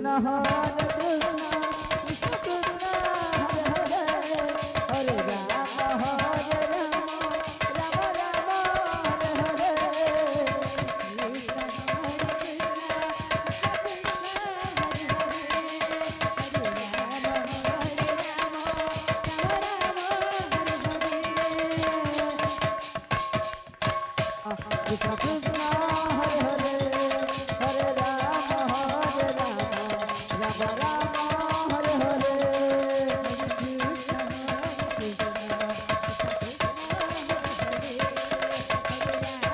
Hare Krishna, Krishna Krishna Hare Hare, Hare Rama Hare Rama, Rama Rama Hare Hare, Krishna Hare Krishna, Krishna Krishna Hare Hare, Hare Rama Hare Rama, Rama Rama Hare Hare, Krishna Krishna Hare Krishna, Hare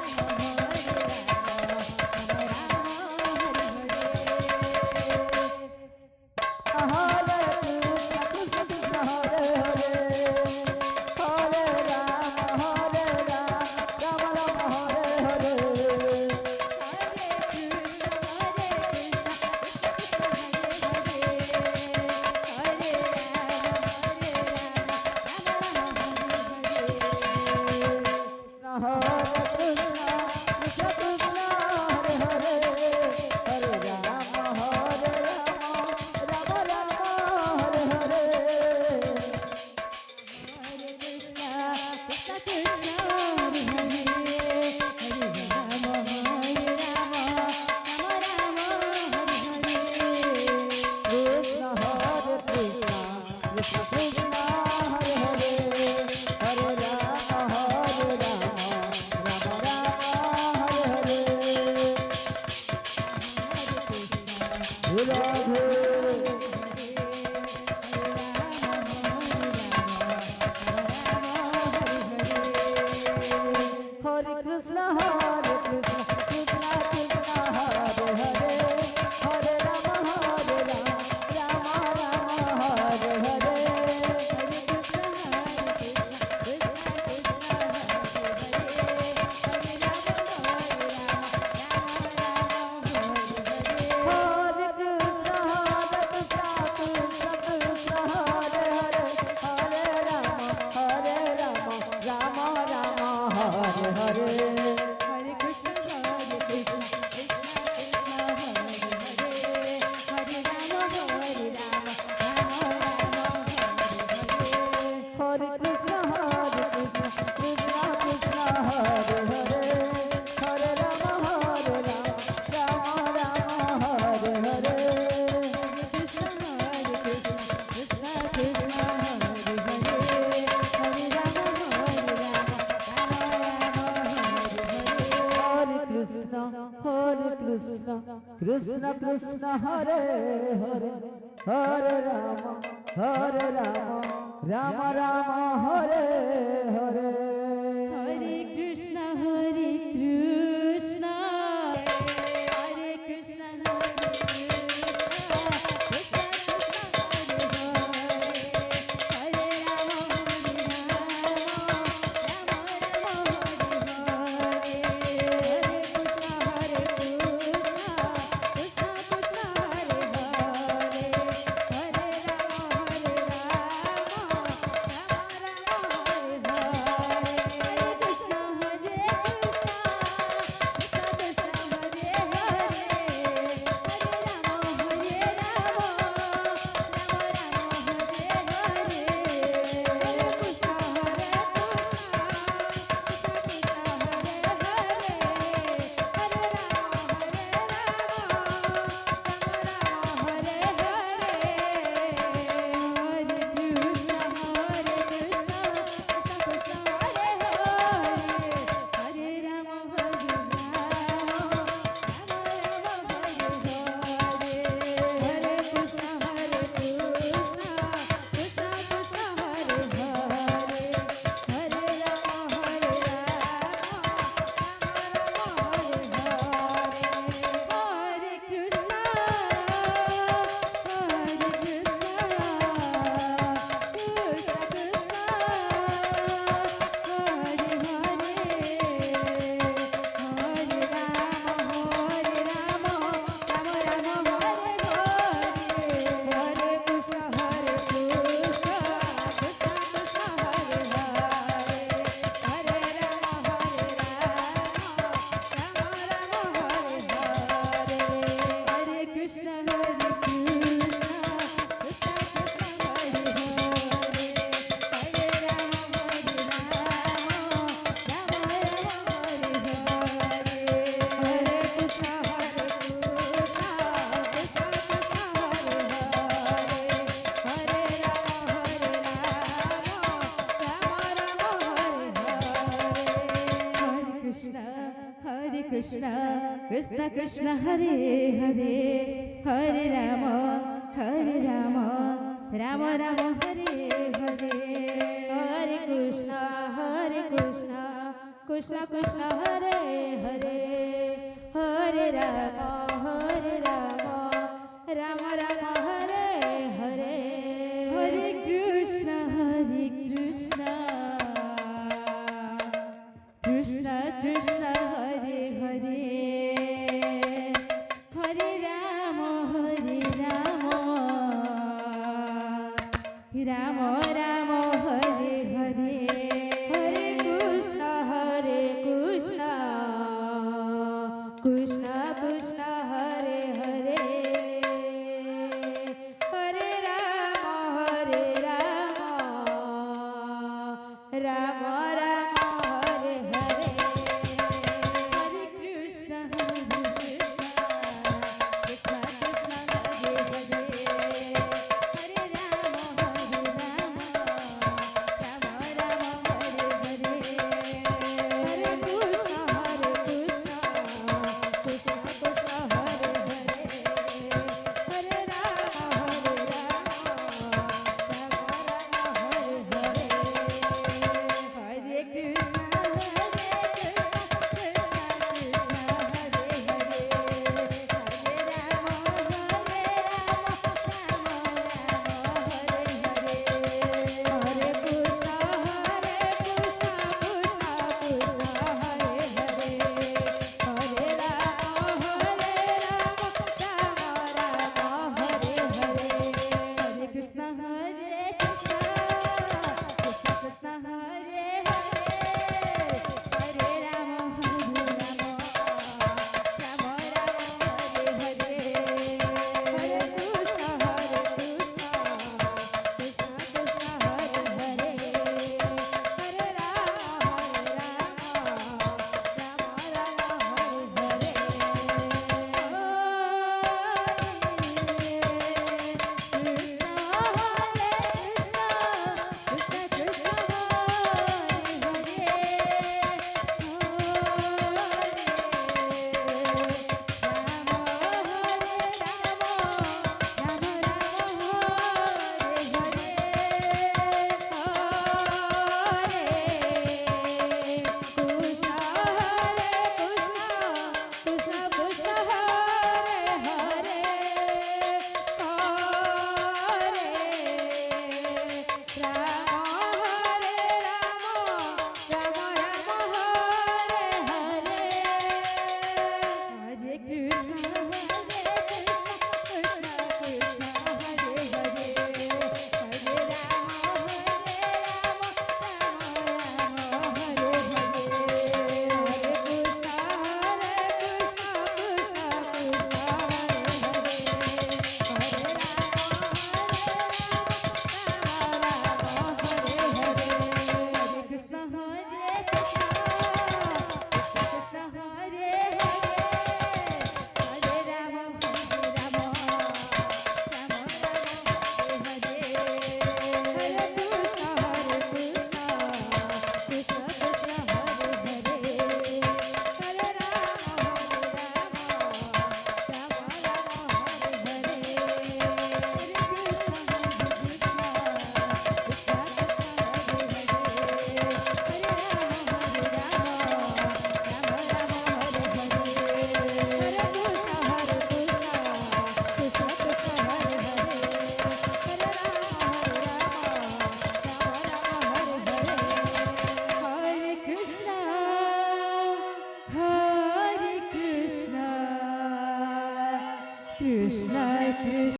Krishna, Krishna Krishna Hare Hare, Hare Rama, Hare Rama, Rama Rama Hare Hare, Hare Krishna, Hare Krishna, Krishna Hare Hare, Hare Rama, Hare Rama, Rama Rama Hare Hare, Hare Krishna, Hare Krishna, Krishna Krishna Hare Hare, Hare Rama, Hare Rama, Rama Rama Hare Hare, Hare Krishna, Hare Krishna, Krishna Krishna Hare Hare, Hare Rama, Hare Rama, Rama Rama Hare Hare, Hare Krishna, Hare Krishna, Krishna Krishna Hare Hare, Hare Rama, Hare Rama, Hare Krishna, Hare Krishna, Krishna Krishna Hare Hare, Hare Rama, Hare Rama, Rama Rama Hare Hare, Hare Krishna, Hare Krishna, Hare Krishna, Hare Krishna, Krishna Krishna Hare Hare, Hare Rama, Hare Rama, Rama Rama Hare Hare, Hare Krishna, Hare Krishna, Krishna Krishna Hare Hare, Hare Rama, Hare Rama, Rama Rama Hare Hare. Krishna Krishna Krishna Hare Hare Hare Rama Rama Rama Hare Hare Hare Krishna Krishna Krishna Hare Hare Hare Rama Rama Rama Hare Hare Hare Krishna Krishna Krishna Hare Hare Hare Rama Rama